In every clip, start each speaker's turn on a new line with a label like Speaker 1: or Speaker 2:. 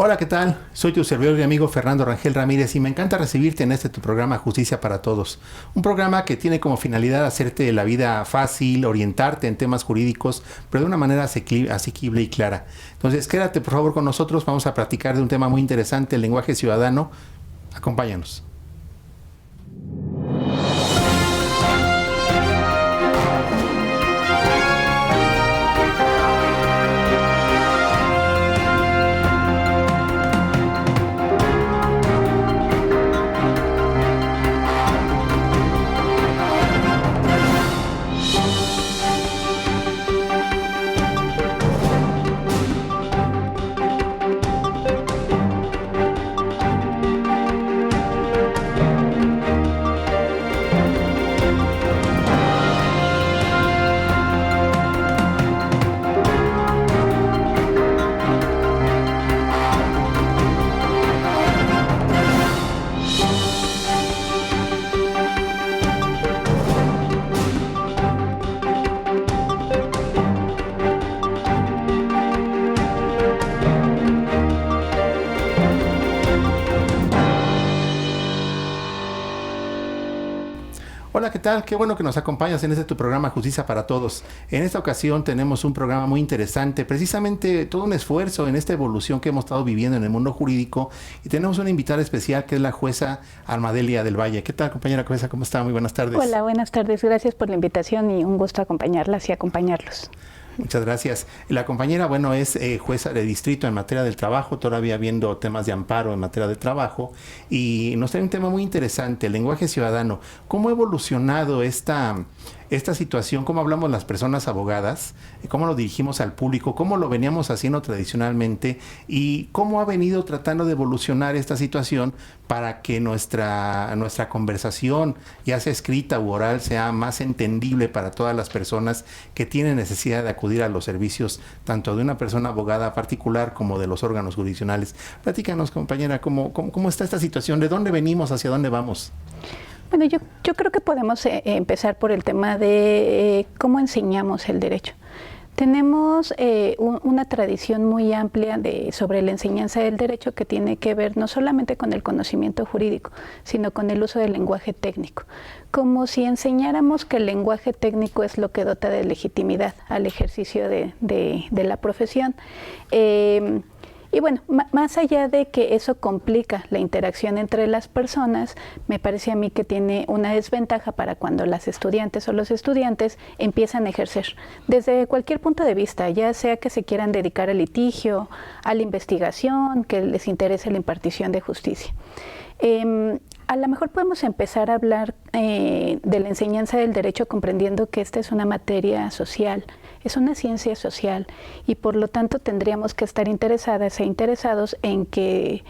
Speaker 1: Hola, ¿qué tal? Soy tu servidor y amigo Fernando Rangel Ramírez y me encanta recibirte en tu programa Justicia para Todos. Un programa que tiene como finalidad hacerte la vida fácil, orientarte en temas jurídicos, pero de una manera asequible y clara. Entonces, quédate por favor con nosotros, vamos a platicar de un tema muy interesante, el lenguaje ciudadano. Acompáñanos. Hola, ¿qué tal? Qué bueno que nos acompañas en tu programa Justicia para Todos. En esta ocasión tenemos un programa muy interesante, precisamente todo un esfuerzo en esta evolución que hemos estado viviendo en el mundo jurídico, y tenemos una invitada especial que es la jueza Almadelia del Valle. ¿Qué tal, compañera jueza? ¿Cómo está? Muy buenas tardes.
Speaker 2: Hola, buenas tardes. Gracias por la invitación y un gusto acompañarlas y acompañarlos.
Speaker 1: Muchas gracias. La compañera, es jueza de distrito en materia del trabajo, todavía viendo temas de amparo en materia de trabajo, y nos trae un tema muy interesante, el lenguaje ciudadano. ¿Cómo ha evolucionado esta situación? ¿Cómo hablamos las personas abogadas? ¿Cómo lo dirigimos al público? ¿Cómo lo veníamos haciendo tradicionalmente? ¿Y cómo ha venido tratando de evolucionar esta situación para que nuestra conversación, ya sea escrita u oral, sea más entendible para todas las personas que tienen necesidad de acudir a los servicios, tanto de una persona abogada particular como de los órganos jurisdiccionales? Platícanos, compañera, ¿cómo está esta situación? ¿De dónde venimos? ¿Hacia dónde vamos?
Speaker 2: Bueno, yo creo que podemos empezar por el tema de cómo enseñamos el derecho. Tenemos una tradición muy amplia sobre la enseñanza del derecho que tiene que ver no solamente con el conocimiento jurídico, sino con el uso del lenguaje técnico. Como si enseñáramos que el lenguaje técnico es lo que dota de legitimidad al ejercicio de la profesión. Y bueno, más allá de que eso complica la interacción entre las personas, me parece a mí que tiene una desventaja para cuando las estudiantes o los estudiantes empiezan a ejercer, desde cualquier punto de vista, ya sea que se quieran dedicar al litigio, a la investigación, que les interese la impartición de justicia. A lo mejor podemos empezar a hablar de la enseñanza del derecho comprendiendo que esta es una materia social, es una ciencia social, y por lo tanto tendríamos que estar interesadas e interesados en que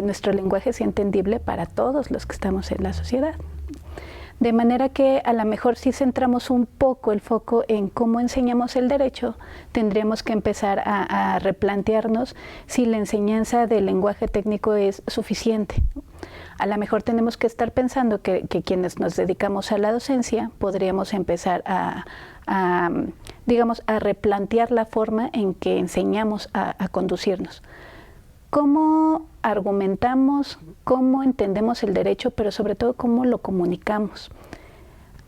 Speaker 2: nuestro lenguaje sea entendible para todos los que estamos en la sociedad. De manera que a lo mejor si centramos un poco el foco en cómo enseñamos el derecho, tendríamos que empezar a replantearnos si la enseñanza del lenguaje técnico es suficiente. A lo mejor tenemos que estar pensando que quienes nos dedicamos a la docencia podríamos empezar a replantear la forma en que enseñamos a conducirnos. ¿Cómo argumentamos, cómo entendemos el derecho, pero sobre todo cómo lo comunicamos?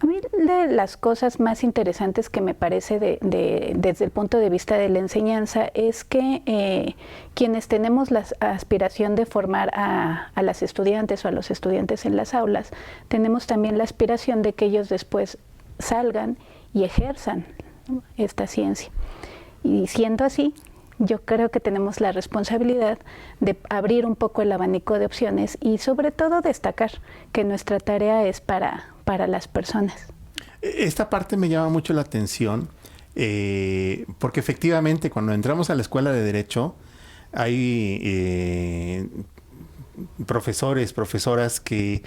Speaker 2: A mí de las cosas más interesantes que me parece desde el punto de vista de la enseñanza es que quienes tenemos la aspiración de formar a las estudiantes o a los estudiantes en las aulas, tenemos también la aspiración de que ellos después salgan y ejerzan, ¿no?, esta ciencia. Y siendo así, yo creo que tenemos la responsabilidad de abrir un poco el abanico de opciones y sobre todo destacar que nuestra tarea es para las personas.
Speaker 1: Esta parte me llama mucho la atención porque efectivamente cuando entramos a la escuela de Derecho hay profesores, profesoras que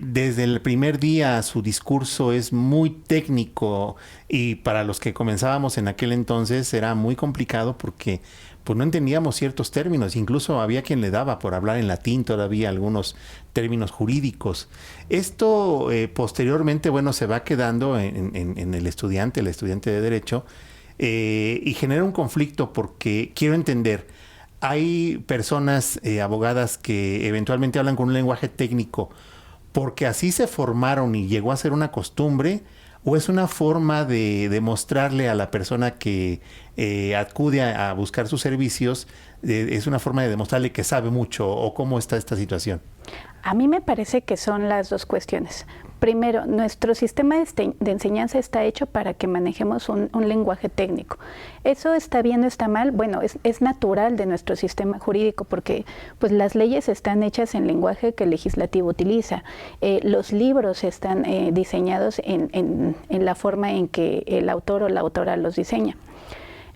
Speaker 1: desde el primer día su discurso es muy técnico, y para los que comenzábamos en aquel entonces era muy complicado porque pues no entendíamos ciertos términos, incluso había quien le daba por hablar en latín todavía algunos términos jurídicos. Esto posteriormente, se va quedando en el estudiante de Derecho, y genera un conflicto porque quiero entender, hay personas, abogadas, que eventualmente hablan con un lenguaje técnico porque así se formaron y llegó a ser una costumbre, o es una forma de demostrarle a la persona que acude a buscar sus servicios, es una forma de demostrarle que sabe mucho, o cómo está esta situación?
Speaker 2: A mí me parece que son las dos cuestiones. Primero, nuestro sistema de enseñanza está hecho para que manejemos un lenguaje técnico. ¿Eso está bien o está mal? Bueno, es natural de nuestro sistema jurídico porque pues, las leyes están hechas en lenguaje que el legislativo utiliza. Los libros están diseñados en la forma en que el autor o la autora los diseña.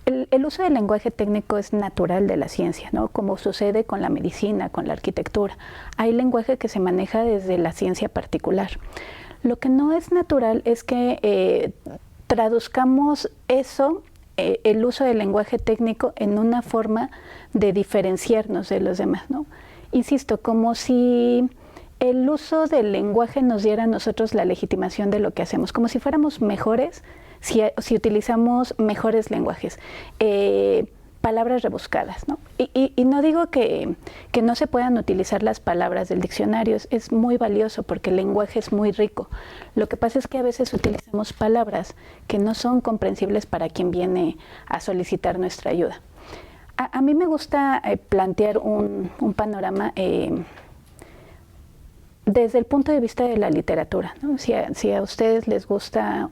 Speaker 2: El uso del lenguaje técnico es natural de la ciencia, ¿no? Como sucede con la medicina, con la arquitectura. Hay lenguaje que se maneja desde la ciencia particular. Lo que no es natural es que traduzcamos eso, el uso del lenguaje técnico, en una forma de diferenciarnos de los demás, ¿no? Insisto, como si el uso del lenguaje nos diera a nosotros la legitimación de lo que hacemos, como si fuéramos mejores si utilizamos mejores lenguajes, palabras rebuscadas, ¿no? Y no digo que no se puedan utilizar las palabras del diccionario, es muy valioso porque el lenguaje es muy rico. Lo que pasa es que a veces utilizamos palabras que no son comprensibles para quien viene a solicitar nuestra ayuda. A mí me gusta plantear un panorama desde el punto de vista de la literatura, ¿no? Si a ustedes les gusta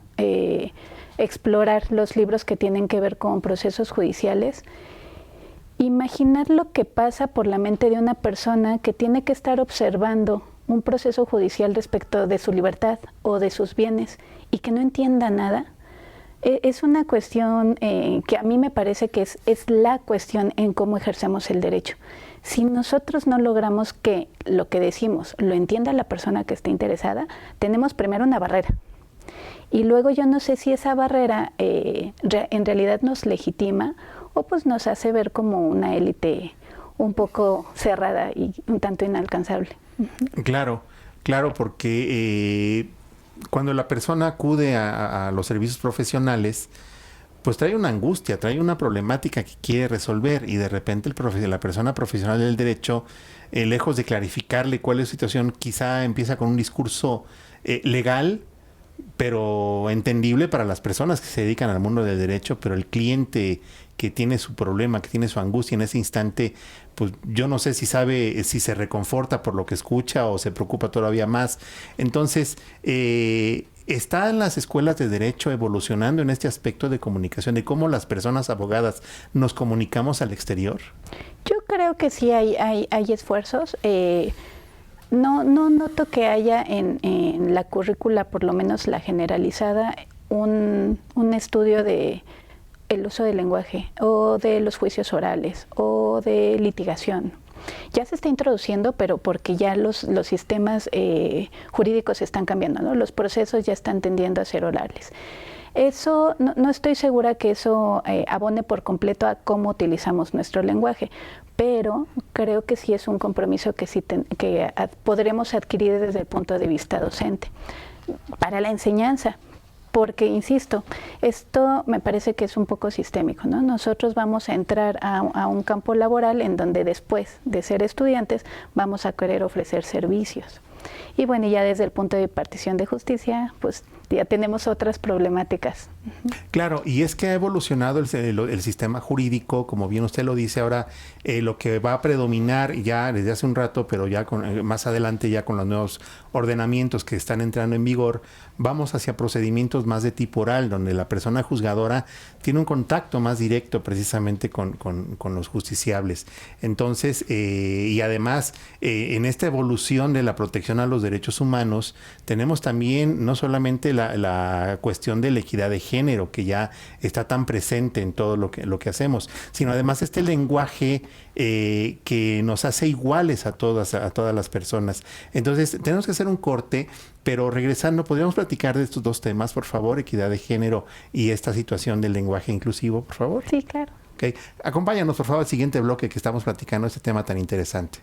Speaker 2: explorar los libros que tienen que ver con procesos judiciales, imaginar lo que pasa por la mente de una persona que tiene que estar observando un proceso judicial respecto de su libertad o de sus bienes y que no entienda nada, es una cuestión que a mí me parece que es la cuestión en cómo ejercemos el derecho. Si nosotros no logramos que lo que decimos lo entienda la persona que está interesada, tenemos primero una barrera. Y luego yo no sé si esa barrera en realidad nos legitima o pues nos hace ver como una élite un poco cerrada y un tanto inalcanzable.
Speaker 1: Claro, porque cuando la persona acude a los servicios profesionales, pues trae una angustia, trae una problemática que quiere resolver, y de repente la persona profesional del derecho, lejos de clarificarle cuál es su situación, quizá empieza con un discurso legal, pero entendible para las personas que se dedican al mundo del derecho, pero el cliente que tiene su problema, que tiene su angustia en ese instante, pues yo no sé si sabe si se reconforta por lo que escucha o se preocupa todavía más. Entonces, ¿están las escuelas de derecho evolucionando en este aspecto de comunicación, de cómo las personas abogadas nos comunicamos al exterior?
Speaker 2: Yo creo que sí hay esfuerzos. No noto que haya en la currícula, por lo menos la generalizada, un estudio de el uso del lenguaje o de los juicios orales o de litigación. Ya se está introduciendo, pero porque ya los sistemas jurídicos están cambiando, ¿no? Los procesos ya están tendiendo a ser orales. Eso, no estoy segura que eso abone por completo a cómo utilizamos nuestro lenguaje, pero creo que sí es un compromiso que podremos adquirir desde el punto de vista docente. Para la enseñanza, porque, insisto, esto me parece que es un poco sistémico, ¿no? Nosotros vamos a entrar a un campo laboral en donde después de ser estudiantes vamos a querer ofrecer servicios. Y bueno, ya desde el punto de partición de justicia, pues ya tenemos otras problemáticas.
Speaker 1: Claro, y es que ha evolucionado el sistema jurídico, como bien usted lo dice ahora, lo que va a predominar ya desde hace un rato, pero ya más adelante, ya con los nuevos ordenamientos que están entrando en vigor, vamos hacia procedimientos más de tipo oral, donde la persona juzgadora tiene un contacto más directo precisamente con los justiciables. Entonces, y además, en esta evolución de la protección a los derechos humanos, tenemos también no solamente la cuestión de la equidad de género, que ya está tan presente en todo lo que hacemos, sino además este lenguaje que nos hace iguales a todas las personas. Entonces, tenemos que hacer un corte, pero regresando, ¿podríamos platicar de estos dos temas, por favor? Equidad de género y esta situación del lenguaje inclusivo, por favor.
Speaker 2: Sí, claro.
Speaker 1: Okay. Acompáñanos, por favor, al siguiente bloque que estamos platicando este tema tan interesante.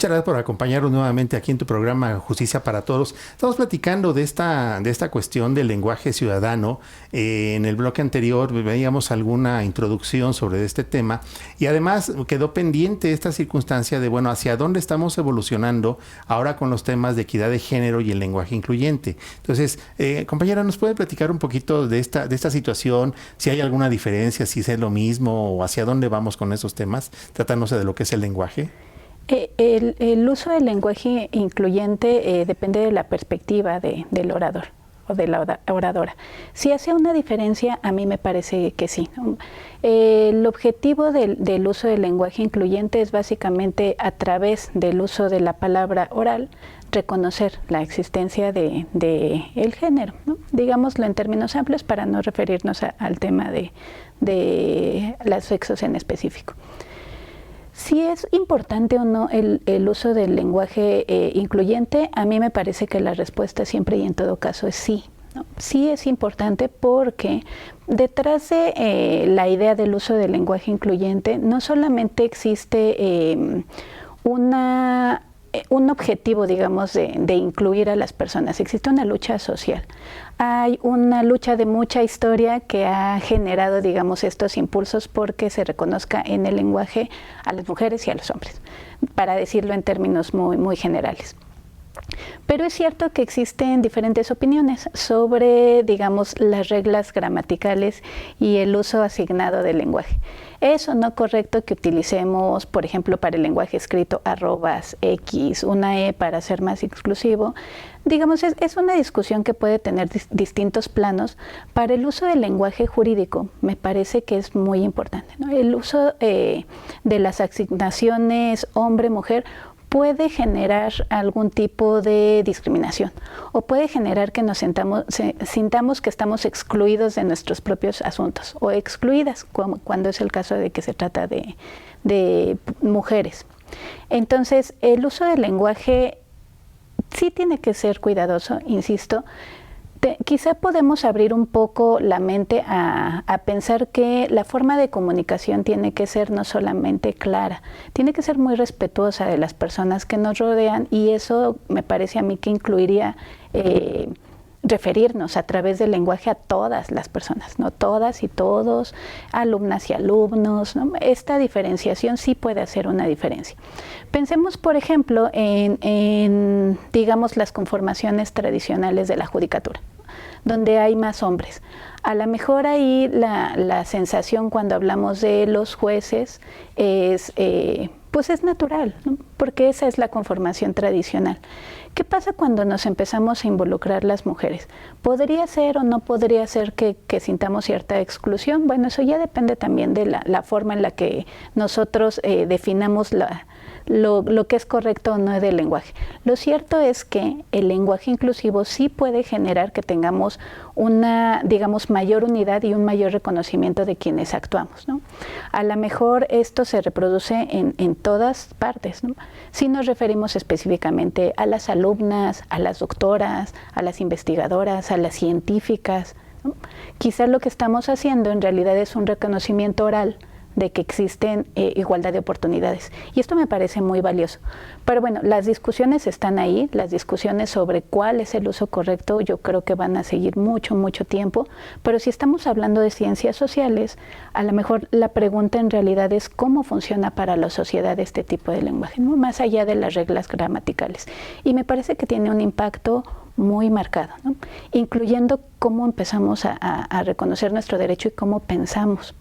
Speaker 1: Muchas gracias por acompañarnos nuevamente aquí en tu programa Justicia para Todos. Estamos platicando de esta cuestión del lenguaje ciudadano. En el bloque anterior veíamos alguna introducción sobre este tema y además quedó pendiente esta circunstancia de, bueno, hacia dónde estamos evolucionando ahora con los temas de equidad de género y el lenguaje incluyente. Entonces, compañera, ¿nos puede platicar un poquito de esta situación? Si hay alguna diferencia, si es lo mismo o hacia dónde vamos con esos temas, tratándose de lo que es el lenguaje.
Speaker 2: El uso del lenguaje incluyente depende de la perspectiva del orador o de la oradora. Si hace una diferencia, a mí me parece que sí. El objetivo del uso del lenguaje incluyente es básicamente, a través del uso de la palabra oral, reconocer la existencia de el género, ¿no? Digámoslo en términos amplios para no referirnos al tema de los sexos en específico. Si es importante o no el uso del lenguaje incluyente, a mí me parece que la respuesta siempre y en todo caso es sí, ¿no? Sí es importante porque detrás de la idea del uso del lenguaje incluyente no solamente existe un objetivo, digamos, de incluir a las personas. Existe una lucha social. Hay una lucha de mucha historia que ha generado, digamos, estos impulsos porque se reconozca en el lenguaje a las mujeres y a los hombres, para decirlo en términos muy, muy generales. Pero es cierto que existen diferentes opiniones sobre, digamos, las reglas gramaticales y el uso asignado del lenguaje. ¿Es o no correcto que utilicemos, por ejemplo, para el lenguaje escrito arrobas, X, una E para ser más exclusivo? Digamos, es una discusión que puede tener distintos planos. Para el uso del lenguaje jurídico me parece que es muy importante, ¿no? El uso de las asignaciones hombre-mujer puede generar algún tipo de discriminación o puede generar que nos sintamos que estamos excluidos de nuestros propios asuntos o excluidas cuando es el caso de que se trata de mujeres. Entonces, el uso del lenguaje sí tiene que ser cuidadoso, insisto. Quizá podemos abrir un poco la mente a pensar que la forma de comunicación tiene que ser no solamente clara, tiene que ser muy respetuosa de las personas que nos rodean, y eso me parece a mí que incluiría referirnos a través del lenguaje a todas las personas, no todas y todos, alumnas y alumnos, ¿no? Esta diferenciación sí puede hacer una diferencia. Pensemos, por ejemplo, en digamos, las conformaciones tradicionales de la judicatura, donde hay más hombres. A lo mejor ahí la sensación cuando hablamos de los jueces es, pues es natural, ¿no? Porque esa es la conformación tradicional. ¿Qué pasa cuando nos empezamos a involucrar las mujeres? ¿Podría ser o no podría ser que sintamos cierta exclusión? Bueno, eso ya depende también de la forma en la que nosotros definamos lo que es correcto o no del lenguaje. Lo cierto es que el lenguaje inclusivo sí puede generar que tengamos una, digamos, mayor unidad y un mayor reconocimiento de quienes actuamos, ¿no? A lo mejor esto se reproduce en todas partes, ¿no? Si nos referimos específicamente a las alumnas, a las doctoras, a las investigadoras, a las científicas, ¿no? Quizás lo que estamos haciendo en realidad es un reconocimiento oral de que existen igualdad de oportunidades. Y esto me parece muy valioso. Pero bueno, las discusiones están ahí, las discusiones sobre cuál es el uso correcto, yo creo que van a seguir mucho, mucho tiempo. Pero si estamos hablando de ciencias sociales, a lo mejor la pregunta en realidad es cómo funciona para la sociedad este tipo de lenguaje, ¿no? Más allá de las reglas gramaticales. Y me parece que tiene un impacto muy marcado, ¿no? Incluyendo cómo empezamos a reconocer nuestro derecho y cómo pensamos.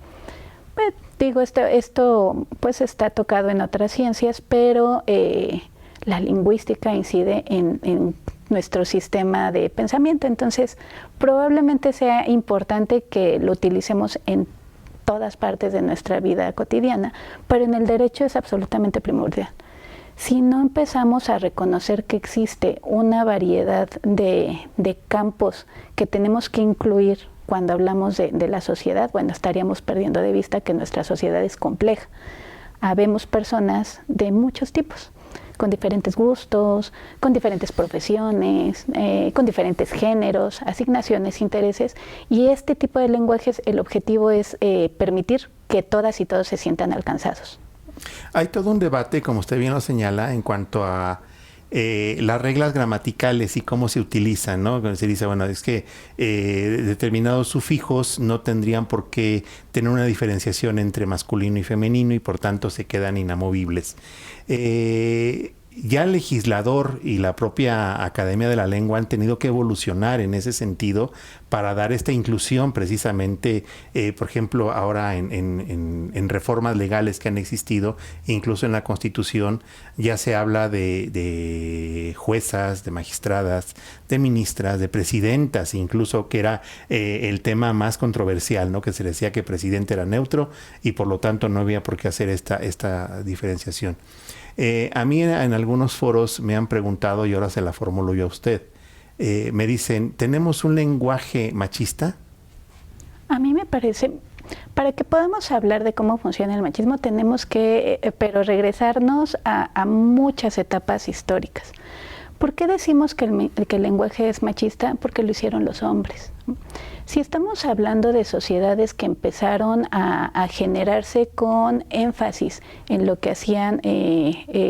Speaker 2: Pues, digo, esto pues está tocado en otras ciencias, pero la lingüística incide en nuestro sistema de pensamiento, entonces probablemente sea importante que lo utilicemos en todas partes de nuestra vida cotidiana, pero en el derecho es absolutamente primordial. Si no empezamos a reconocer que existe una variedad de campos que tenemos que incluir cuando hablamos de la sociedad, bueno, estaríamos perdiendo de vista que nuestra sociedad es compleja. Habemos personas de muchos tipos, con diferentes gustos, con diferentes profesiones, con diferentes géneros, asignaciones, intereses, y este tipo de lenguajes, el objetivo es permitir que todas y todos se sientan alcanzados.
Speaker 1: Hay todo un debate, como usted bien lo señala, en cuanto a las reglas gramaticales y cómo se utilizan, ¿no? Se dice, bueno, es que determinados sufijos no tendrían por qué tener una diferenciación entre masculino y femenino y por tanto se quedan inamovibles. Ya el legislador y la propia Academia de la Lengua han tenido que evolucionar en ese sentido para dar esta inclusión precisamente, por ejemplo, ahora en reformas legales que han existido, incluso en la Constitución, ya se habla de juezas, de magistradas, de ministras, de presidentas, incluso que era el tema más controversial, ¿no? Que se decía que presidente era neutro y por lo tanto no había por qué hacer esta diferenciación. A mí en algunos foros me han preguntado, y ahora se la formulo yo a usted, me dicen, ¿tenemos un lenguaje machista?
Speaker 2: A mí me parece, para que podamos hablar de cómo funciona el machismo, tenemos que, pero regresarnos a muchas etapas históricas. ¿Por qué decimos que el lenguaje es machista? Porque lo hicieron los hombres. Si estamos hablando de sociedades que empezaron a generarse con énfasis en lo que hacían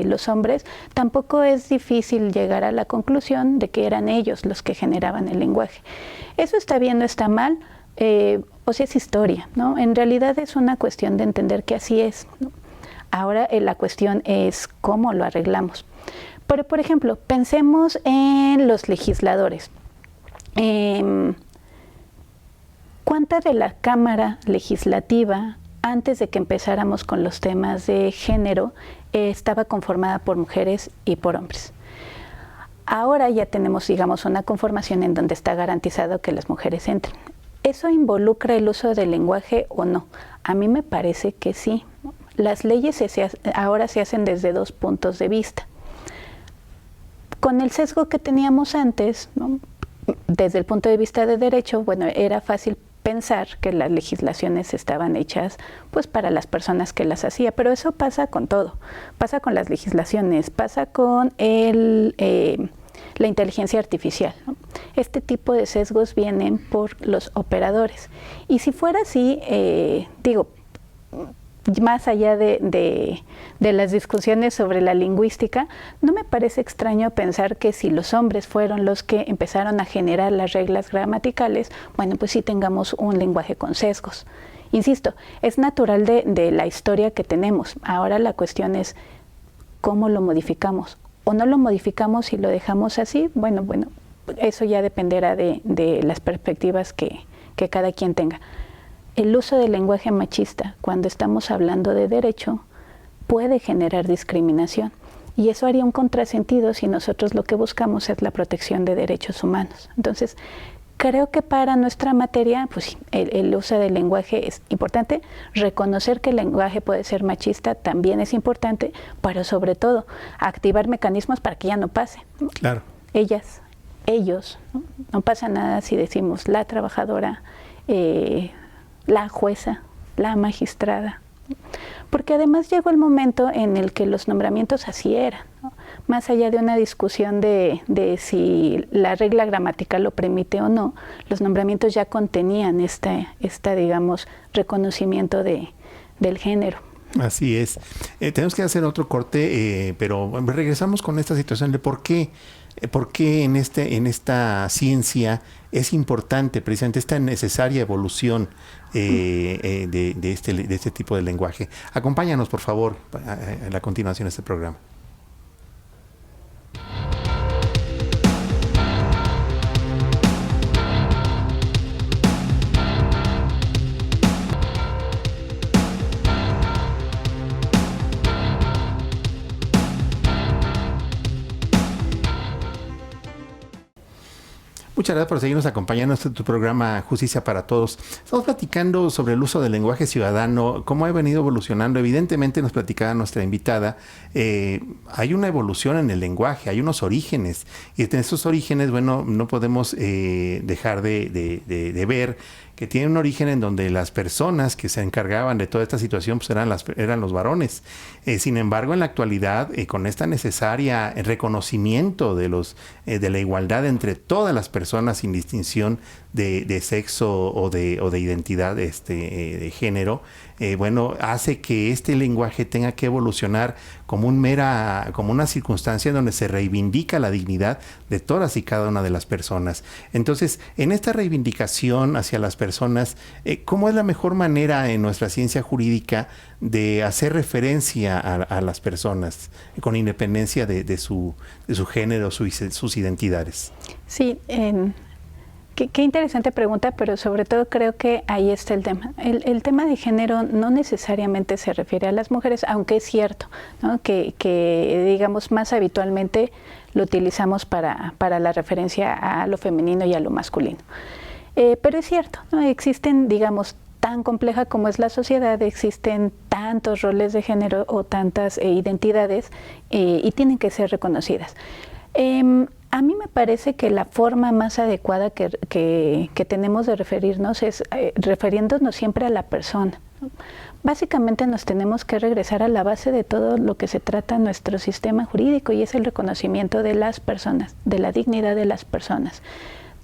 Speaker 2: los hombres, tampoco es difícil llegar a la conclusión de que eran ellos los que generaban el lenguaje. ¿Eso está bien o está mal? O sea, es historia, ¿no? En realidad es una cuestión de entender que así es, ¿no? Ahora la cuestión es cómo lo arreglamos. Pero, por ejemplo, pensemos en los legisladores. ¿Cuánta de la Cámara Legislativa, antes de que empezáramos con los temas de género, estaba conformada por mujeres y por hombres? Ahora ya tenemos, digamos, una conformación en donde está garantizado que las mujeres entren. ¿Eso involucra el uso del lenguaje o no? A mí me parece que sí. Las leyes ahora se hacen desde dos puntos de vista. Con el sesgo que teníamos antes, ¿no? Desde el punto de vista de derecho, bueno, era fácil pensar que las legislaciones estaban hechas pues para las personas que las hacía, pero eso pasa con todo, pasa con las legislaciones, pasa con la inteligencia artificial, ¿no? Este tipo de sesgos vienen por los operadores, y si fuera así, digo, más allá de las discusiones sobre la lingüística, no me parece extraño pensar que si los hombres fueron los que empezaron a generar las reglas gramaticales, bueno, pues sí tengamos un lenguaje con sesgos. Insisto, es natural de la historia que tenemos. Ahora la cuestión es cómo lo modificamos. O no lo modificamos y lo dejamos así, bueno, eso ya dependerá de las perspectivas que cada quien tenga. El uso del lenguaje machista, cuando estamos hablando de derecho, puede generar discriminación. Y eso haría un contrasentido si nosotros lo que buscamos es la protección de derechos humanos. Entonces, creo que para nuestra materia, pues el uso del lenguaje es importante. Reconocer que el lenguaje puede ser machista también es importante, pero sobre todo, activar mecanismos para que ya no pase.
Speaker 1: Claro.
Speaker 2: Ellas, ellos, no pasa nada si decimos la trabajadora, la jueza, la magistrada, porque además llegó el momento en el que los nombramientos así eran, ¿no? Más allá de una discusión de si la regla gramatical lo permite o no, los nombramientos ya contenían digamos, reconocimiento del género.
Speaker 1: Así es. Tenemos que hacer otro corte, pero regresamos con esta situación de por qué en esta ciencia es importante precisamente esta necesaria evolución de este tipo de lenguaje. Acompáñanos, por favor, a la continuación de este programa. Muchas gracias por seguirnos acompañando en tu programa Justicia para Todos. Estamos platicando sobre el uso del lenguaje ciudadano, cómo ha venido evolucionando. Evidentemente, nos platicaba nuestra invitada, hay una evolución en el lenguaje, hay unos orígenes. Y en esos orígenes, bueno, no podemos dejar de ver que tiene un origen en donde las personas que se encargaban de toda esta situación pues eran los varones. Sin embargo, en la actualidad, con esta necesaria reconocimiento de la igualdad entre todas las personas sin distinción de sexo o de identidad de género, bueno, hace que este lenguaje tenga que evolucionar como una circunstancia donde se reivindica la dignidad de todas y cada una de las personas. Entonces, en esta reivindicación hacia las personas, ¿cómo es la mejor manera en nuestra ciencia jurídica de hacer referencia a las personas con independencia de su género, sus identidades?
Speaker 2: Sí, qué interesante pregunta, pero sobre todo creo que ahí está el tema. El tema de género no necesariamente se refiere a las mujeres, aunque es cierto, ¿no? que digamos más habitualmente lo utilizamos para la referencia a lo femenino y a lo masculino. Pero es cierto, ¿no? Existen, digamos, tan compleja como es la sociedad, existen tantos roles de género o tantas identidades y tienen que ser reconocidas. A mí me parece que la forma más adecuada que tenemos de referirnos es refiriéndonos siempre a la persona, ¿no? Básicamente nos tenemos que regresar a la base de todo lo que se trata en nuestro sistema jurídico y es el reconocimiento de las personas, de la dignidad de las personas.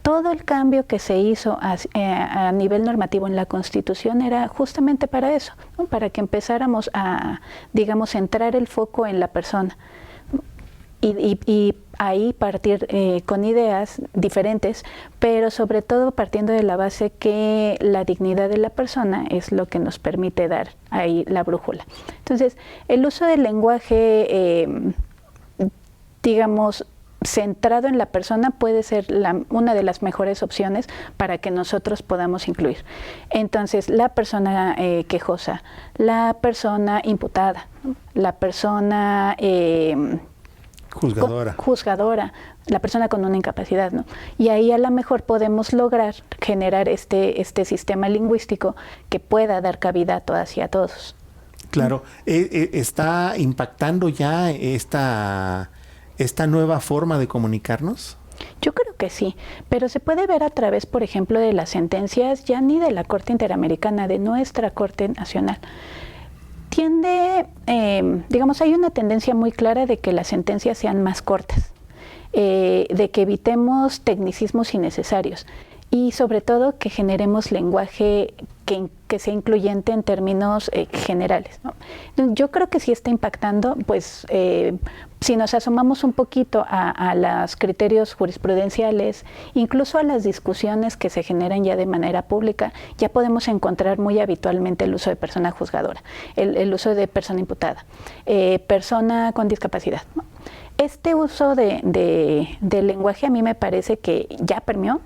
Speaker 2: Todo el cambio que se hizo a nivel normativo en la Constitución era justamente para eso, ¿no? Para que empezáramos a, digamos, centrar el foco en la persona. Y ahí partir con ideas diferentes, pero sobre todo partiendo de la base que la dignidad de la persona es lo que nos permite dar ahí la brújula. Entonces, el uso del lenguaje, digamos, centrado en la persona puede ser una de las mejores opciones para que nosotros podamos incluir. Entonces, la persona quejosa, la persona imputada, la persona juzgadora, la persona con una incapacidad, ¿no? Y ahí a lo mejor podemos lograr generar este sistema lingüístico que pueda dar cabida a todas y a todos.
Speaker 1: Claro, ¿está impactando ya esta nueva forma de comunicarnos?
Speaker 2: Yo creo que sí, pero se puede ver a través, por ejemplo, de las sentencias ya ni de la Corte Interamericana, de nuestra Corte Nacional. Digamos, hay una tendencia muy clara de que las sentencias sean más cortas, de que evitemos tecnicismos innecesarios y sobre todo que generemos lenguaje que sea incluyente en términos generales, ¿no? Yo creo que sí está impactando, pues si nos asomamos un poquito a los criterios jurisprudenciales, incluso a las discusiones que se generan ya de manera pública, ya podemos encontrar muy habitualmente el uso de persona juzgadora, el uso de persona imputada, persona con discapacidad, ¿no? Este uso de lenguaje a mí me parece que ya permeó.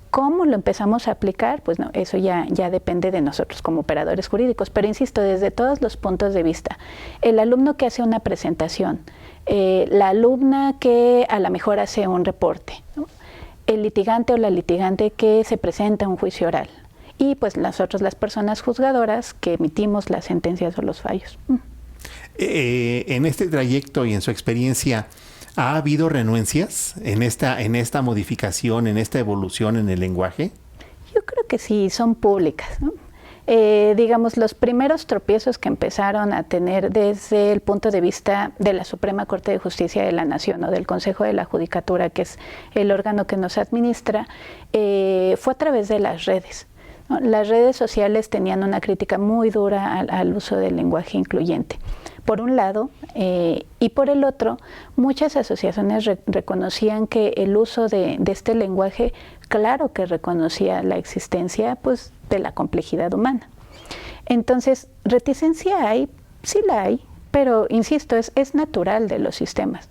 Speaker 2: ¿Cómo lo empezamos a aplicar? Pues no, eso ya depende de nosotros como operadores jurídicos, pero insisto, desde todos los puntos de vista. El alumno que hace una presentación, la alumna que a lo mejor hace un reporte, ¿no? El litigante o la litigante que se presenta a un juicio oral y pues nosotros las personas juzgadoras que emitimos las sentencias o los fallos.
Speaker 1: En este trayecto y en su experiencia, ¿ha habido renuencias en esta modificación, en esta evolución en el lenguaje?
Speaker 2: Yo creo que sí, son públicas, ¿no? Digamos, los primeros tropiezos que empezaron a tener desde el punto de vista de la Suprema Corte de Justicia de la Nación o del Consejo de la Judicatura, que es el órgano que nos administra, fue a través de las redes, ¿no? Las redes sociales tenían una crítica muy dura al uso del lenguaje incluyente. Por un lado, y por el otro, muchas asociaciones reconocían que el uso de este lenguaje, claro que reconocía la existencia pues, de la complejidad humana. Entonces, reticencia hay, sí la hay, pero insisto, es natural de los sistemas.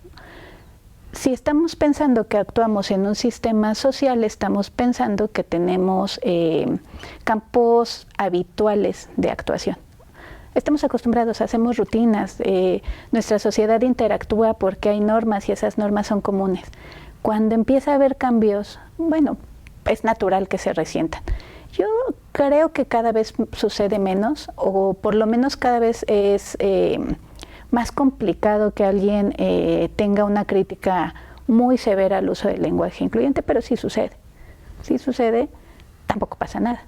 Speaker 2: Si estamos pensando que actuamos en un sistema social, estamos pensando que tenemos campos habituales de actuación. Estamos acostumbrados, hacemos rutinas, nuestra sociedad interactúa porque hay normas y esas normas son comunes. Cuando empieza a haber cambios, bueno, es natural que se resientan. Yo creo que cada vez sucede menos, o por lo menos cada vez es más complicado que alguien tenga una crítica muy severa al uso del lenguaje incluyente, pero sí sucede. Sí sucede, tampoco pasa nada.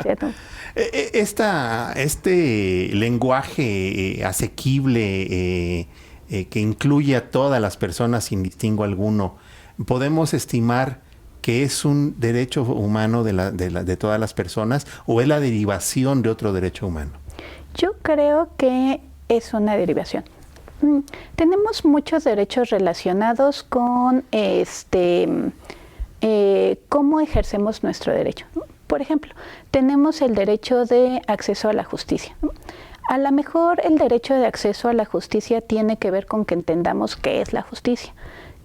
Speaker 2: ¿Cierto?
Speaker 1: Este lenguaje asequible que incluye a todas las personas sin distingo alguno, ¿podemos estimar que es un derecho humano de todas las personas o es la derivación de otro derecho humano?
Speaker 2: Yo creo que es una derivación. Tenemos muchos derechos relacionados con cómo ejercemos nuestro derecho. Por ejemplo, tenemos el derecho de acceso a la justicia. A lo mejor el derecho de acceso a la justicia tiene que ver con que entendamos qué es la justicia,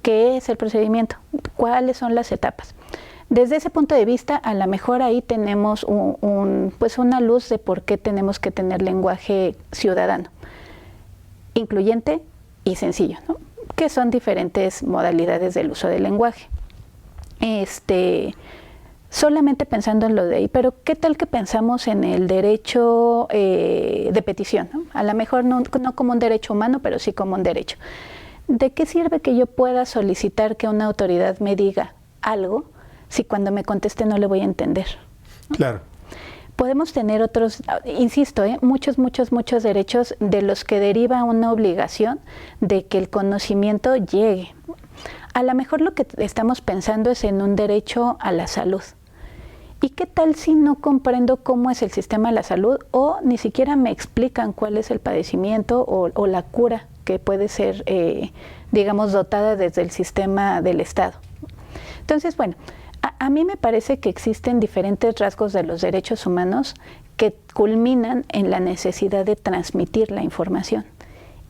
Speaker 2: qué es el procedimiento, cuáles son las etapas. Desde ese punto de vista, a lo mejor ahí tenemos pues una luz de por qué tenemos que tener lenguaje ciudadano, incluyente y sencillo, ¿no? Que son diferentes modalidades del uso del lenguaje. Solamente pensando en lo de ahí, pero ¿qué tal que pensamos en el derecho de petición, ¿no? A lo mejor no como un derecho humano, pero sí como un derecho. ¿De qué sirve que yo pueda solicitar que una autoridad me diga algo si cuando me conteste no le voy a entender, ¿no?
Speaker 1: Claro.
Speaker 2: Podemos tener otros, insisto, muchos derechos de los que deriva una obligación de que el conocimiento llegue. A lo mejor lo que estamos pensando es en un derecho a la salud. ¿Y qué tal si no comprendo cómo es el sistema de la salud o ni siquiera me explican cuál es el padecimiento o la cura que puede ser, digamos, dotada desde el sistema del Estado? Entonces, bueno, a mí me parece que existen diferentes rasgos de los derechos humanos que culminan en la necesidad de transmitir la información.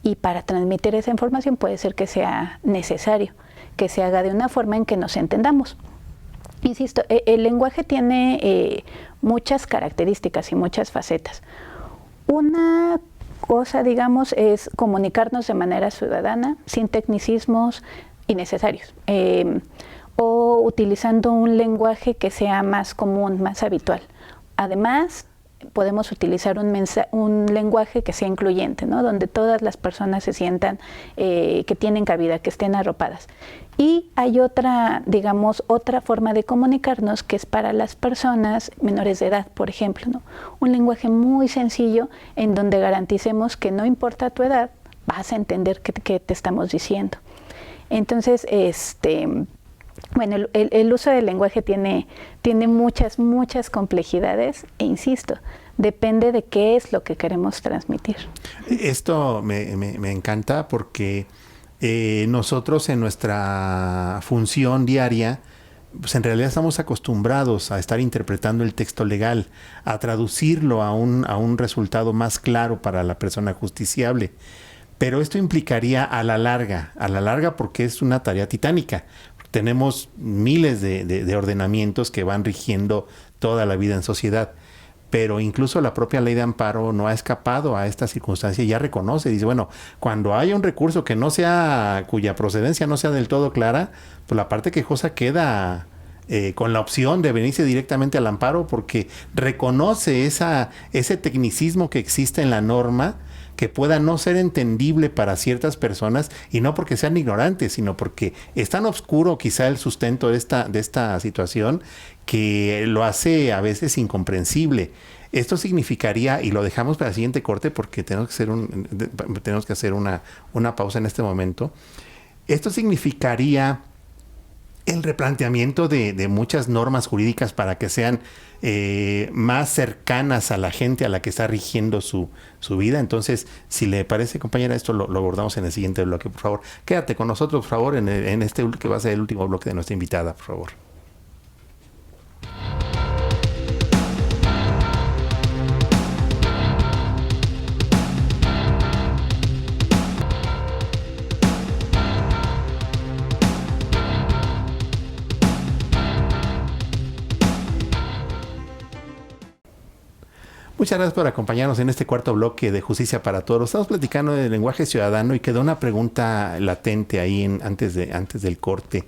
Speaker 2: Y para transmitir esa información puede ser que sea necesario que se haga de una forma en que nos entendamos. Insisto, el lenguaje tiene muchas características y muchas facetas. Una cosa, digamos, es comunicarnos de manera ciudadana, sin tecnicismos innecesarios, o utilizando un lenguaje que sea más común, más habitual. Además, podemos utilizar un lenguaje que sea incluyente, ¿no? Donde todas las personas se sientan que tienen cabida, que estén arropadas. Y hay otra, digamos, otra forma de comunicarnos que es para las personas menores de edad, por ejemplo, ¿no? Un lenguaje muy sencillo en donde garanticemos que no importa tu edad, vas a entender qué te estamos diciendo. Entonces, bueno, el uso del lenguaje tiene muchas complejidades e insisto, depende de qué es lo que queremos transmitir.
Speaker 1: Esto me encanta porque nosotros en nuestra función diaria, pues en realidad estamos acostumbrados a estar interpretando el texto legal, a traducirlo a un resultado más claro para la persona justiciable. Pero esto implicaría a la larga porque es una tarea titánica. Tenemos miles de ordenamientos que van rigiendo toda la vida en sociedad, pero incluso la propia ley de amparo no ha escapado a esta circunstancia y ya reconoce, dice, bueno, cuando haya un recurso cuya procedencia no sea del todo clara, pues la parte quejosa queda con la opción de venirse directamente al amparo porque reconoce ese tecnicismo que existe en la norma que pueda no ser entendible para ciertas personas y no porque sean ignorantes, sino porque es tan oscuro quizá el sustento de esta situación que lo hace a veces incomprensible. Esto significaría, y lo dejamos para el siguiente corte porque tenemos que hacer una pausa en este momento, esto significaría el replanteamiento de muchas normas jurídicas para que sean más cercanas a la gente a la que está rigiendo su vida. Entonces, si le parece, compañera, esto lo abordamos en el siguiente bloque, por favor. Quédate con nosotros, por favor, en este que va a ser el último bloque de nuestra invitada, por favor. Muchas gracias por acompañarnos en este cuarto bloque de Justicia para Todos. Estamos platicando del lenguaje ciudadano y quedó una pregunta latente ahí antes del corte.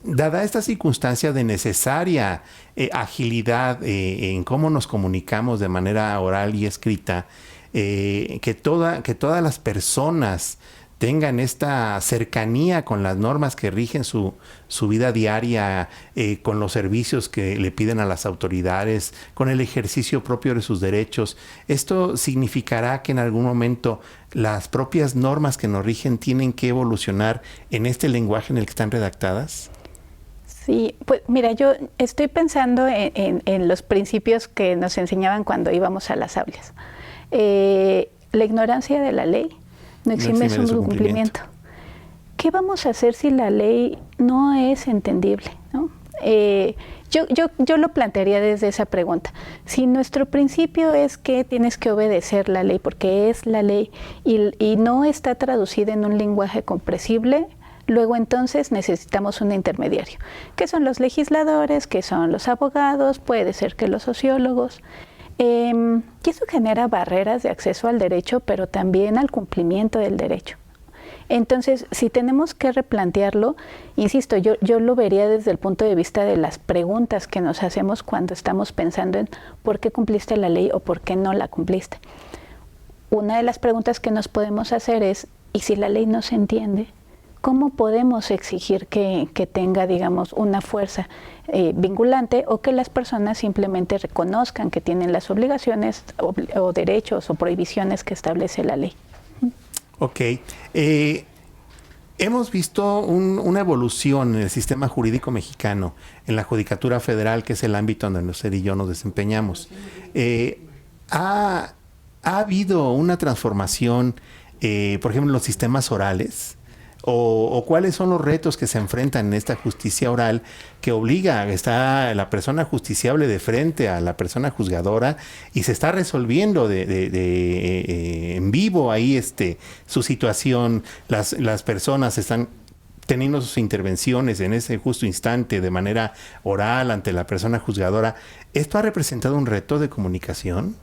Speaker 1: Dada esta circunstancia de necesaria agilidad en cómo nos comunicamos de manera oral y escrita, que todas las personas tengan esta cercanía con las normas que rigen su vida diaria, con los servicios que le piden a las autoridades, con el ejercicio propio de sus derechos. ¿Esto significará que en algún momento las propias normas que nos rigen tienen que evolucionar en este lenguaje en el que están redactadas?
Speaker 2: Sí, pues mira, yo estoy pensando en los principios que nos enseñaban cuando íbamos a las aulas. La ignorancia de la ley no exime su cumplimiento. ¿Qué vamos a hacer si la ley no es entendible, ¿no? Yo lo plantearía desde esa pregunta. Si nuestro principio es que tienes que obedecer la ley porque es la ley y no está traducida en un lenguaje comprensible, luego entonces necesitamos un intermediario. ¿Qué son los legisladores? ¿Qué son los abogados? Puede ser que los sociólogos. Y eso genera barreras de acceso al derecho, pero también al cumplimiento del derecho. Entonces, si tenemos que replantearlo, insisto, yo lo vería desde el punto de vista de las preguntas que nos hacemos cuando estamos pensando en por qué cumpliste la ley o por qué no la cumpliste. Una de las preguntas que nos podemos hacer es, ¿y si la ley no se entiende? ¿Cómo podemos exigir que tenga, digamos, una fuerza vinculante o que las personas simplemente reconozcan que tienen las obligaciones o derechos o prohibiciones que establece la ley?
Speaker 1: Ok. Hemos visto una evolución en el sistema jurídico mexicano, en la Judicatura Federal, que es el ámbito donde usted y yo nos desempeñamos. ¿Ha habido una transformación, por ejemplo, en los sistemas orales? ¿O cuáles son los retos que se enfrentan en esta justicia oral que obliga, está la persona justiciable de frente a la persona juzgadora y se está resolviendo en vivo ahí su situación? Las personas están teniendo sus intervenciones en ese justo instante de manera oral ante la persona juzgadora. ¿Esto ha representado un reto de comunicación?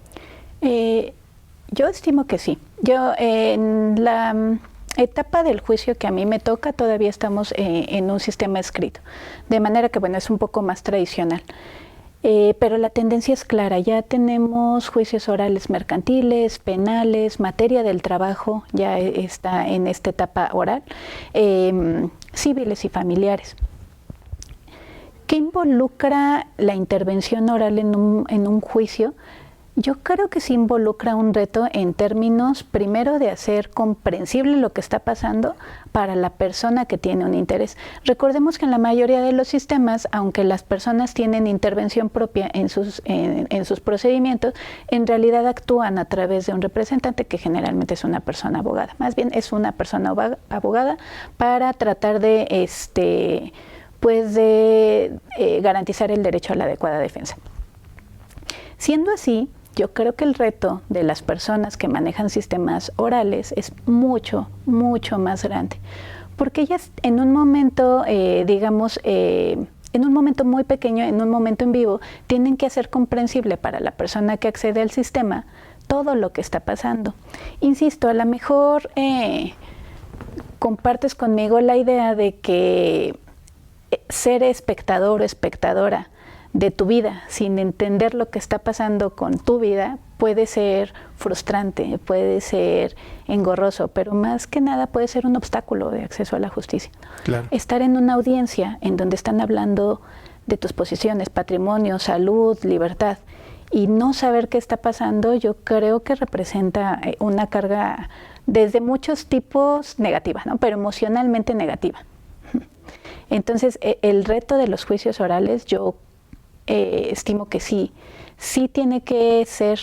Speaker 2: Yo estimo que sí. Yo en la etapa del juicio que a mí me toca, todavía estamos en un sistema escrito, de manera que, bueno, es un poco más tradicional. Pero la tendencia es clara, ya tenemos juicios orales mercantiles, penales, materia del trabajo, ya está en esta etapa oral, civiles y familiares. ¿Qué involucra la intervención oral en un juicio? Yo creo que sí involucra un reto en términos, primero, de hacer comprensible lo que está pasando para la persona que tiene un interés. Recordemos que en la mayoría de los sistemas, aunque las personas tienen intervención propia en sus procedimientos, en realidad actúan a través de un representante que generalmente es una persona abogada. Más bien es una persona abogada para tratar de, garantizar el derecho a la adecuada defensa. Siendo así, yo creo que el reto de las personas que manejan sistemas orales es mucho, mucho más grande, porque ellas en un momento, en un momento muy pequeño, en un momento en vivo, tienen que hacer comprensible para la persona que accede al sistema todo lo que está pasando. Insisto, a lo mejor compartes conmigo la idea de que ser espectador o espectadora de tu vida sin entender lo que está pasando con tu vida puede ser frustrante, puede ser engorroso, pero más que nada puede ser un obstáculo de acceso a la justicia.
Speaker 1: Claro.
Speaker 2: Estar en una audiencia en donde están hablando de tus posiciones, patrimonio, salud, libertad, y no saber qué está pasando, yo creo que representa una carga desde muchos tipos negativa, ¿no? Pero emocionalmente negativa. Entonces, el reto de los juicios orales, yo estimo que sí tiene que ser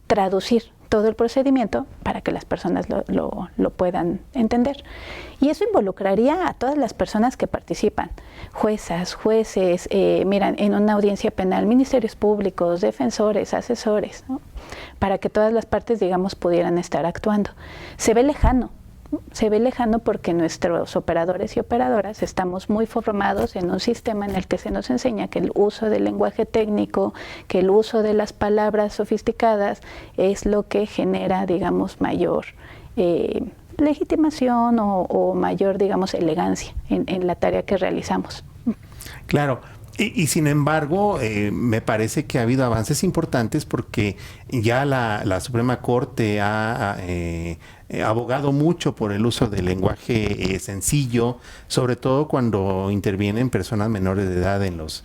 Speaker 2: traducir todo el procedimiento para que las personas lo puedan entender. Y eso involucraría a todas las personas que participan, juezas, jueces, en una audiencia penal, ministerios públicos, defensores, asesores, ¿no? Para que todas las partes, digamos, pudieran estar actuando. Se ve lejano porque nuestros operadores y operadoras estamos muy formados en un sistema en el que se nos enseña que el uso del lenguaje técnico, que el uso de las palabras sofisticadas es lo que genera, digamos, mayor legitimación o mayor, digamos, elegancia en la tarea que realizamos.
Speaker 1: Claro. Y sin embargo, me parece que ha habido avances importantes porque ya la Suprema Corte ha abogado mucho por el uso del lenguaje sencillo, sobre todo cuando intervienen personas menores de edad en los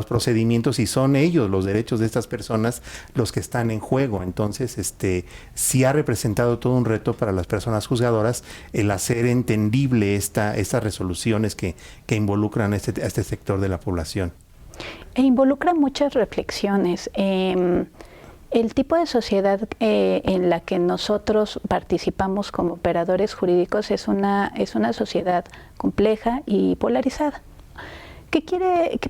Speaker 1: procedimientos, y son ellos, los derechos de estas personas, los que están en juego. Entonces, sí ha representado todo un reto para las personas juzgadoras el hacer entendible estas resoluciones que involucran a este sector de la población.
Speaker 2: E involucra muchas reflexiones. El tipo de sociedad en la que nosotros participamos como operadores jurídicos es una sociedad compleja y polarizada.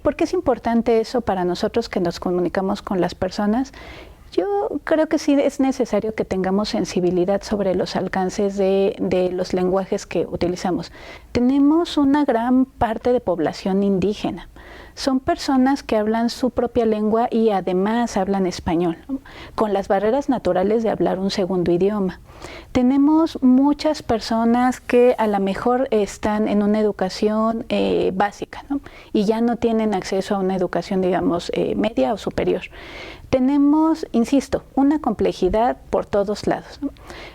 Speaker 2: ¿Por qué es importante eso para nosotros que nos comunicamos con las personas? Yo creo que sí es necesario que tengamos sensibilidad sobre los alcances de los lenguajes que utilizamos. Tenemos una gran parte de población indígena. Son personas que hablan su propia lengua y además hablan español, ¿no?, con las barreras naturales de hablar un segundo idioma. Tenemos muchas personas que a lo mejor están en una educación básica, ¿no?, y ya no tienen acceso a una educación, digamos, media o superior. Tenemos, insisto, una complejidad por todos lados, ¿no?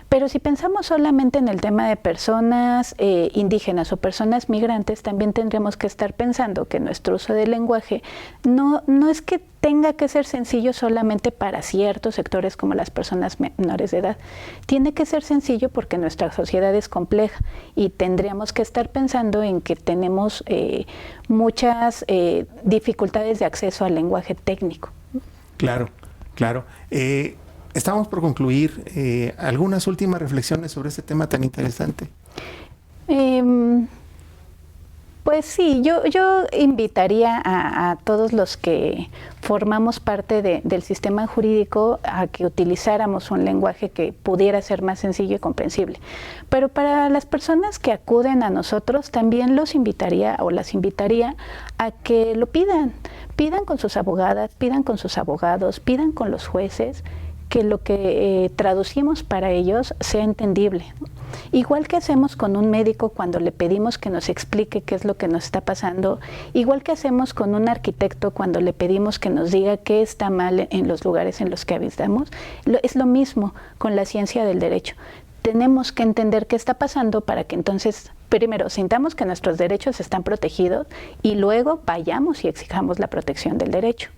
Speaker 2: Pero si pensamos solamente en el tema de personas indígenas o personas migrantes, también tendremos que estar pensando que nuestro uso del lenguaje no es que tenga que ser sencillo solamente para ciertos sectores como las personas menores de edad. Tiene que ser sencillo porque nuestra sociedad es compleja y tendríamos que estar pensando en que tenemos muchas dificultades de acceso al lenguaje técnico.
Speaker 1: Claro, claro. Estamos por concluir. ¿Algunas últimas reflexiones sobre este tema tan interesante?
Speaker 2: Pues sí, yo invitaría a todos los que formamos parte del sistema jurídico a que utilizáramos un lenguaje que pudiera ser más sencillo y comprensible. Pero para las personas que acuden a nosotros, también los invitaría o las invitaría a que lo pidan. Pidan con sus abogadas, pidan con sus abogados, pidan con los jueces, que lo que traducimos para ellos sea entendible, ¿no? Igual que hacemos con un médico cuando le pedimos que nos explique qué es lo que nos está pasando, igual que hacemos con un arquitecto cuando le pedimos que nos diga qué está mal en los lugares en los que habitamos, es lo mismo con la ciencia del derecho. Tenemos que entender qué está pasando para que entonces, primero, sintamos que nuestros derechos están protegidos y luego vayamos y exijamos la protección del derecho.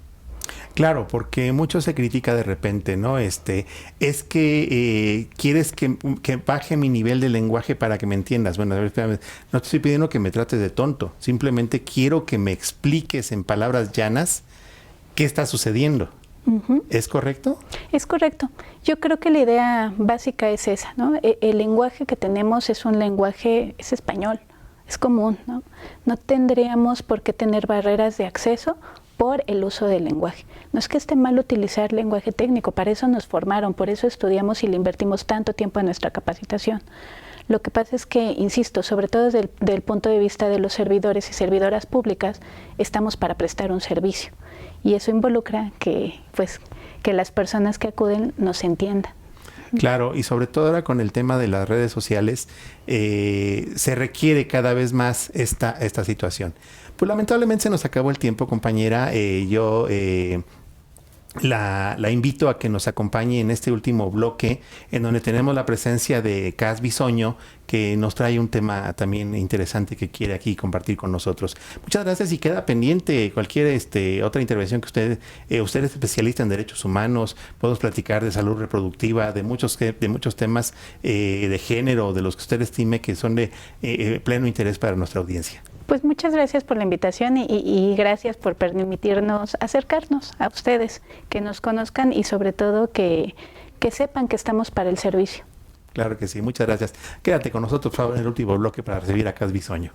Speaker 1: Claro, porque mucho se critica de repente, ¿no? Es que quieres que baje mi nivel de lenguaje para que me entiendas. Bueno, a ver, espérame, no te estoy pidiendo que me trates de tonto. Simplemente quiero que me expliques en palabras llanas qué está sucediendo. Uh-huh. ¿Es correcto?
Speaker 2: Es correcto. Yo creo que la idea básica es esa, ¿no? El lenguaje que tenemos es un lenguaje, es español, es común, ¿no? No tendríamos por qué tener barreras de acceso por el uso del lenguaje. No es que esté mal utilizar lenguaje técnico, para eso nos formaron, por eso estudiamos y le invertimos tanto tiempo en nuestra capacitación. Lo que pasa es que, insisto, sobre todo desde el punto de vista de los servidores y servidoras públicas, estamos para prestar un servicio. Y eso involucra que las personas que acuden nos entiendan.
Speaker 1: Claro, y sobre todo ahora con el tema de las redes sociales, se requiere cada vez más esta situación. Pues lamentablemente se nos acabó el tiempo, compañera. Yo la invito a que nos acompañe en este último bloque, en donde tenemos la presencia de Cas Bisoño, que nos trae un tema también interesante que quiere aquí compartir con nosotros. Muchas gracias, y queda pendiente cualquier otra intervención que usted es especialista en derechos humanos. Podemos platicar de salud reproductiva, de muchos temas de género, de los que usted estime que son de pleno interés para nuestra audiencia.
Speaker 2: Pues muchas gracias por la invitación y gracias por permitirnos acercarnos a ustedes, que nos conozcan y sobre todo que sepan que estamos para el servicio.
Speaker 1: Claro que sí, muchas gracias. Quédate con nosotros, por favor, en el último bloque para recibir a Cas Bisoño.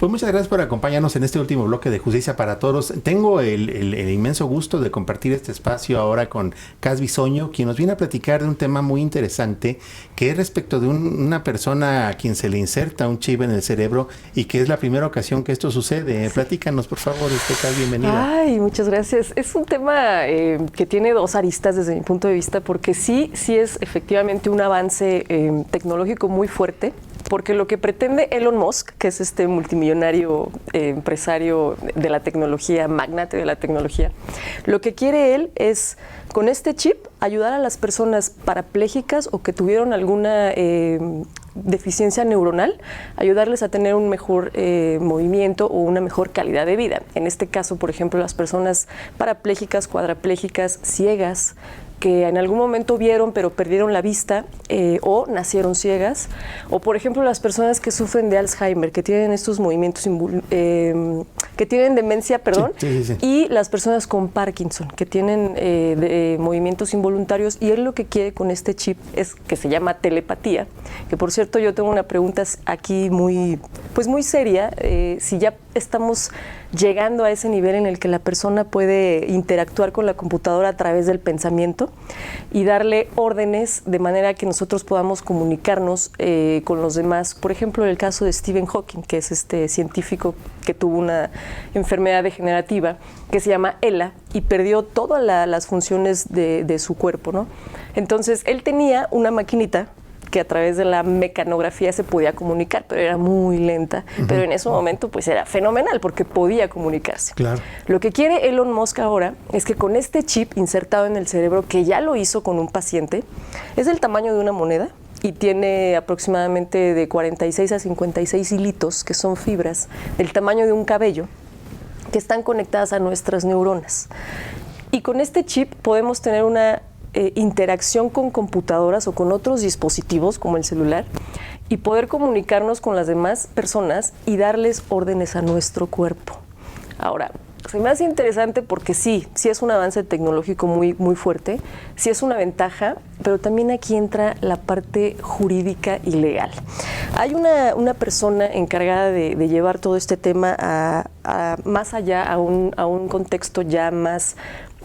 Speaker 1: Pues muchas gracias por acompañarnos en este último bloque de Justicia para Todos. Tengo el inmenso gusto de compartir este espacio ahora con Cas Bisoño, quien nos viene a platicar de un tema muy interesante, que es respecto de una persona a quien se le inserta un chip en el cerebro y que es la primera ocasión que esto sucede. Sí. Platícanos, por favor, Cas, bienvenida.
Speaker 3: Ay, muchas gracias. Es un tema que tiene dos aristas desde mi punto de vista, porque sí es efectivamente un avance tecnológico muy fuerte, porque lo que pretende Elon Musk, que es este multimillonario empresario de la tecnología, magnate de la tecnología, lo que quiere él es, con este chip, ayudar a las personas parapléjicas o que tuvieron alguna deficiencia neuronal, ayudarles a tener un mejor movimiento o una mejor calidad de vida. En este caso, por ejemplo, las personas parapléjicas, cuadraplégicas, ciegas, que en algún momento vieron pero perdieron la vista o nacieron ciegas, o por ejemplo las personas que sufren de Alzheimer, que tienen estos movimientos, que tienen demencia, perdón, sí. Y las personas con Parkinson, que tienen movimientos involuntarios, y él lo que quiere con este chip es que se llama telepatía, que por cierto yo tengo una pregunta aquí muy seria, si ya estamos llegando a ese nivel en el que la persona puede interactuar con la computadora a través del pensamiento y darle órdenes de manera que nosotros podamos comunicarnos con los demás. Por ejemplo, el caso de Stephen Hawking, que es este científico que tuvo una enfermedad degenerativa que se llama ELA y perdió todas las funciones de su cuerpo, ¿no? Entonces, él tenía una maquinita que a través de la mecanografía se podía comunicar, pero era muy lenta, pero en ese momento pues era fenomenal porque podía comunicarse.
Speaker 1: Claro.
Speaker 3: Lo que quiere Elon Musk ahora es que con este chip insertado en el cerebro, que ya lo hizo con un paciente, es del tamaño de una moneda y tiene aproximadamente de 46 a 56 hilitos, que son fibras del tamaño de un cabello, que están conectadas a nuestras neuronas. Y con este chip podemos tener una interacción con computadoras o con otros dispositivos como el celular y poder comunicarnos con las demás personas y darles órdenes a nuestro cuerpo. Ahora, se me hace interesante porque sí es un avance tecnológico muy fuerte, sí es una ventaja, pero también aquí entra la parte jurídica y legal. Hay una persona encargada de llevar todo este tema a más allá, a un contexto ya más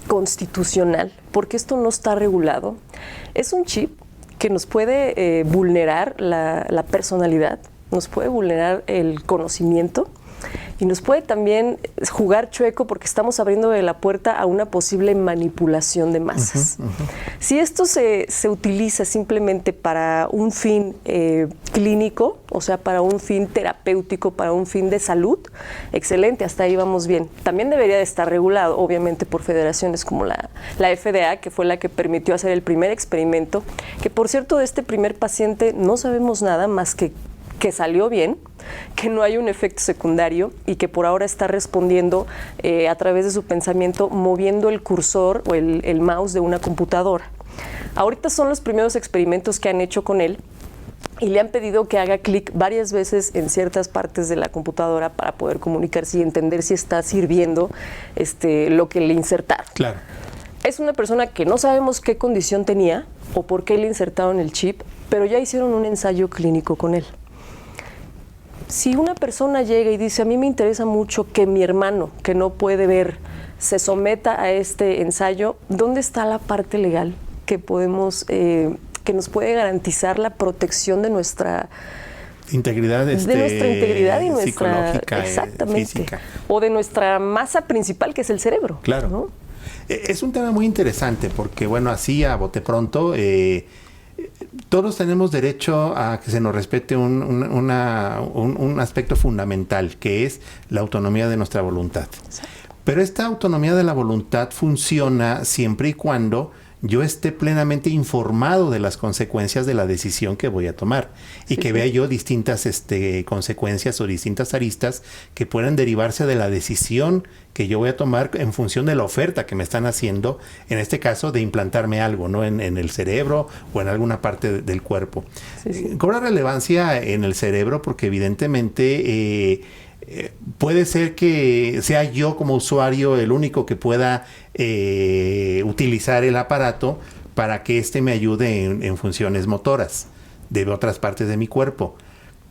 Speaker 3: constitucional, porque esto no está regulado. Es un chip que nos puede vulnerar la personalidad, nos puede vulnerar el conocimiento y nos puede también jugar chueco porque estamos abriendo la puerta a una posible manipulación de masas. Si esto se utiliza simplemente para un fin clínico, o sea, para un fin terapéutico, para un fin de salud, excelente, hasta ahí vamos bien. También debería de estar regulado, obviamente, por federaciones como la FDA, que fue la que permitió hacer el primer experimento, que por cierto de este primer paciente no sabemos nada más que salió bien, que no hay un efecto secundario y que por ahora está respondiendo a través de su pensamiento, moviendo el cursor o el mouse de una computadora. Ahorita son los primeros experimentos que han hecho con él y le han pedido que haga clic varias veces en ciertas partes de la computadora para poder comunicarse y entender si está sirviendo lo que le insertaron.
Speaker 1: Claro.
Speaker 3: Es una persona que no sabemos qué condición tenía o por qué le insertaron el chip, pero ya hicieron un ensayo clínico con él. Si una persona llega y dice, a mí me interesa mucho que mi hermano, que no puede ver, se someta a este ensayo, ¿dónde está la parte legal que podemos, que nos puede garantizar la protección de nuestra
Speaker 1: integridad,
Speaker 3: de nuestra integridad y nuestra
Speaker 1: psicológica,
Speaker 3: exactamente,
Speaker 1: física,
Speaker 3: o de nuestra masa principal, que es el cerebro?
Speaker 1: Claro. ¿No? Es un tema muy interesante porque, bueno, así a bote pronto, todos tenemos derecho a que se nos respete un aspecto fundamental, que es la autonomía de nuestra voluntad. Pero esta autonomía de la voluntad funciona siempre y cuando yo esté plenamente informado de las consecuencias de la decisión que voy a tomar y que vea yo distintas consecuencias o distintas aristas que puedan derivarse de la decisión que yo voy a tomar en función de la oferta que me están haciendo, en este caso de implantarme algo, ¿no? En el cerebro o en alguna parte del cuerpo. Cobra relevancia en el cerebro porque evidentemente puede ser que sea yo como usuario el único que pueda utilizar el aparato para que me ayude en funciones motoras de otras partes de mi cuerpo.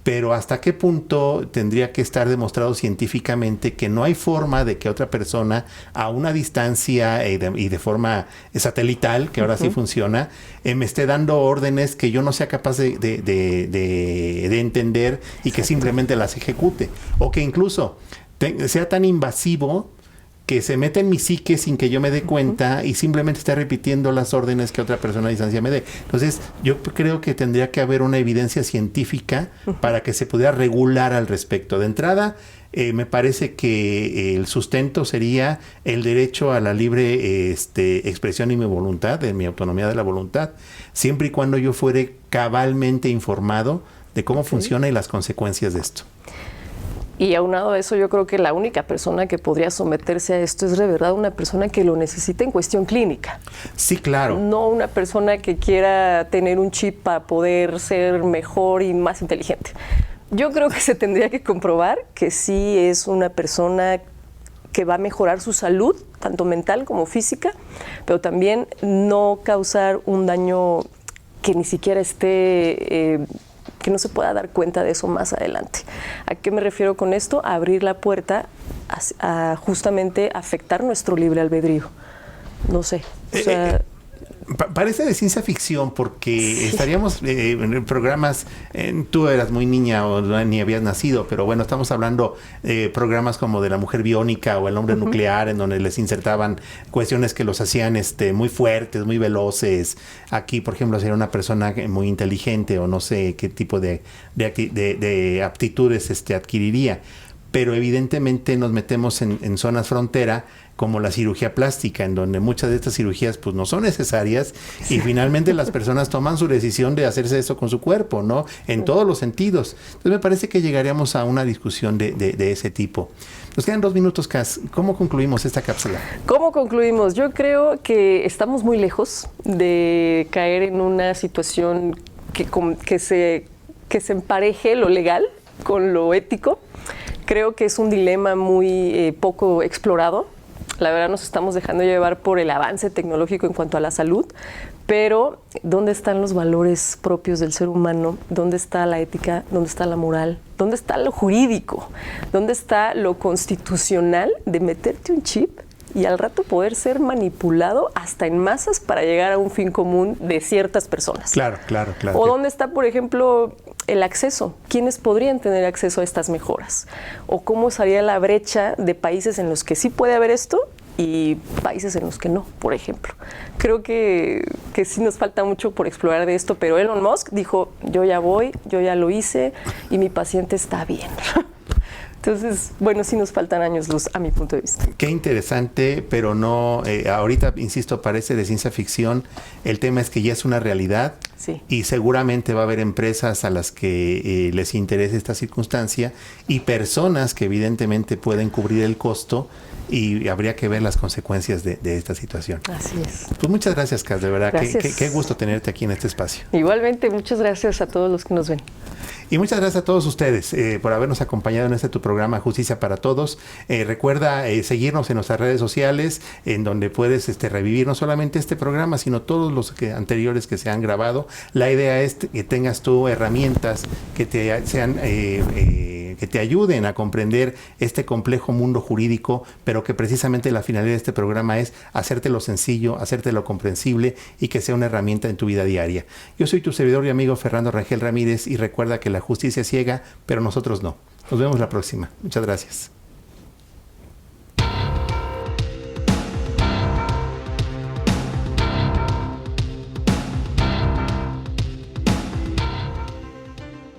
Speaker 1: pero ¿hasta qué punto tendría que estar demostrado científicamente que no hay forma de que otra persona a una distancia y de forma satelital, que ahora sí funciona, me esté dando órdenes que yo no sea capaz de entender y que simplemente las ejecute? O que incluso sea tan invasivo que se meta en mi psique sin que yo me dé cuenta y simplemente esté repitiendo las órdenes que otra persona a distancia me dé. Entonces, yo creo que tendría que haber una evidencia científica para que se pudiera regular al respecto. De entrada, me parece que el sustento sería el derecho a la libre expresión y mi voluntad, de mi autonomía de la voluntad, siempre y cuando yo fuere cabalmente informado de cómo funciona y las consecuencias de esto.
Speaker 3: Y aunado a eso, yo creo que la única persona que podría someterse a esto es de verdad una persona que lo necesita en cuestión clínica.
Speaker 1: Sí, claro.
Speaker 3: No una persona que quiera tener un chip para poder ser mejor y más inteligente. Yo creo que se tendría que comprobar que sí es una persona que va a mejorar su salud, tanto mental como física, pero también no causar un daño que ni siquiera esté... que no se pueda dar cuenta de eso más adelante. ¿A qué me refiero con esto? A abrir la puerta a justamente afectar nuestro libre albedrío. No sé. O sea,
Speaker 1: parece de ciencia ficción porque estaríamos en programas, tú eras muy niña o ni habías nacido, pero bueno, estamos hablando de programas como de la mujer biónica o el hombre nuclear, en donde les insertaban cuestiones que los hacían muy fuertes, muy veloces. Aquí, por ejemplo, sería una persona muy inteligente o no sé qué tipo de aptitudes adquiriría. Pero evidentemente nos metemos en zonas frontera, como la cirugía plástica, en donde muchas de estas cirugías pues no son necesarias y finalmente las personas toman su decisión de hacerse eso con su cuerpo, ¿no? En todos los sentidos. Entonces me parece que llegaríamos a una discusión de ese tipo. Nos quedan 2 minutos, Cas. ¿Cómo concluimos esta cápsula?
Speaker 3: ¿Cómo concluimos? Yo creo que estamos muy lejos de caer en una situación que se empareje lo legal con lo ético. Creo que es un dilema muy poco explorado. La verdad nos estamos dejando llevar por el avance tecnológico en cuanto a la salud, pero ¿dónde están los valores propios del ser humano? ¿Dónde está la ética? ¿Dónde está la moral? ¿Dónde está lo jurídico? ¿Dónde está lo constitucional de meterte un chip y al rato poder ser manipulado hasta en masas para llegar a un fin común de ciertas personas?
Speaker 1: Claro.
Speaker 3: ¿O dónde está, por ejemplo, el acceso? ¿Quiénes podrían tener acceso a estas mejoras? ¿O cómo sería la brecha de países en los que sí puede haber esto y países en los que no, por ejemplo? Creo que sí nos falta mucho por explorar de esto, pero Elon Musk dijo, yo ya voy, yo ya lo hice y mi paciente está bien. Entonces, bueno, sí nos faltan años luz a mi punto de vista.
Speaker 1: Qué interesante, pero no, ahorita, insisto, parece de ciencia ficción. El tema es que ya es una realidad.
Speaker 3: Sí.
Speaker 1: Y seguramente va a haber empresas a las que les interese esta circunstancia y personas que evidentemente pueden cubrir el costo y habría que ver las consecuencias de esta situación.
Speaker 3: Así es.
Speaker 1: Pues muchas gracias, Cas, de verdad. Qué gusto tenerte aquí en este espacio.
Speaker 3: Igualmente, muchas gracias a todos los que nos ven.
Speaker 1: Y muchas gracias a todos ustedes por habernos acompañado en tu programa Justicia para Todos. Recuerda seguirnos en nuestras redes sociales, en donde puedes revivir no solamente este programa, sino todos los anteriores que se han grabado. La idea es que tengas tú herramientas que te ayuden a comprender este complejo mundo jurídico, pero que precisamente la finalidad de este programa es hacértelo sencillo, hacértelo comprensible y que sea una herramienta en tu vida diaria. Yo soy tu servidor y amigo Fernando Rangel Ramírez y recuerda que la justicia es ciega, pero nosotros no. Nos vemos la próxima. Muchas gracias.